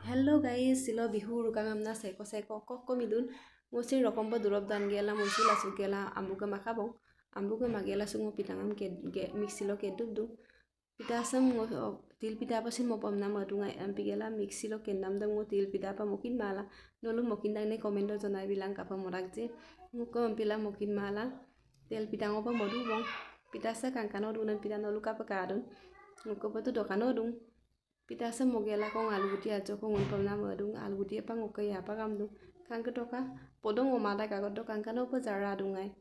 Hello guys, silo bihu rukang amna seko kok midun ngosi rokombo durop dan gela musi lasu gela ambuga makabong ambuga magela sungo pitangam ke mixilo ke dubdu pita sam til pita pa sin mopam na madunga ampigela mixilo ke namdam ngo til pita pa mokin mala nolu mokin dang ne komendo jonai bilang kapa morak je nguko ampila mokin mala tel pitango pa modu bong pita sa kankano dunan pita nolu kapa kadun nguko patu dokano dung pita sa mogela kong aluguti ajo kong unpam na madung aluguti pa ngokai apa kamdu kangke toka podong omada kagodo kankano pa jara dungai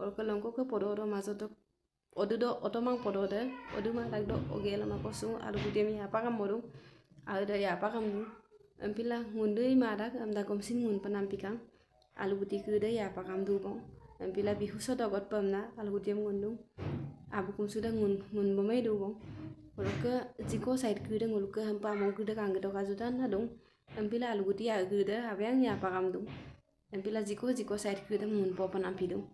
orko longko ke podo mazoto odudo otomang podode oduma dagdo ogela makosu aluguti mi apa kam modung ada ya apa kamdu ampila ngundui madak amda komsin ngun panampikang aluguti kude ya apa kamdu bong ampila bihuso dogot pamna aluguti ngundung abukum sudah ngun bomai du bong Oluka jiko side kuda nguluka hampa mau kuda kangge doka judan hadung ampila aluguti ya kuda abyang ya pakam dung ampila jiko side kuda mun popan ampidung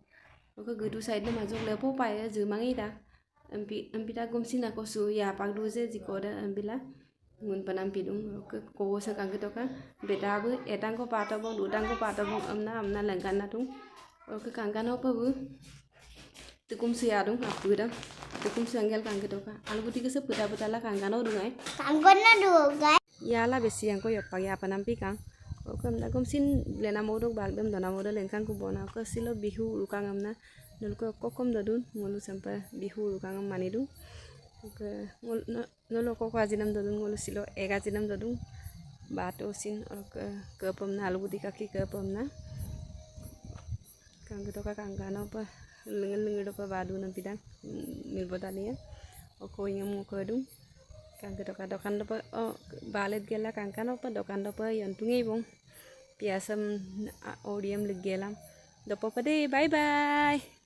oka gudu side na majok lepo paya jumangi da ampita gomsina kosu ya pak duze jiko da ampila mun panampidung oka kowo sa kangge doka beta bu etang ko pato bong dudang ko pato bong amna langkan natung oka kangkan opa bu tukum siadung apudang tukum sianggel kangge doka aluguti ke seputa putala kangkano dungai kangkona dugai yala besi yang ko yopa ya panampi kang okam na komsin lena modok bagdam dona modal lengkang kubona ko silo bihu rukang amna nulko kokom dadun ngolu sampai bihu rukang manidu oke nolo ko ajinam dadun ngolu silo ega jinam dadun bato sin oke ke pemna aluguti kaki ke pemna kangge doka kangkano pa lengen doka badu nam pidang milbotania oko ingam kodung kangge doka dokan dopa balet gela kangkan opa dokan dopa yantungi bong piasam odiam legelam dopa pade bye bye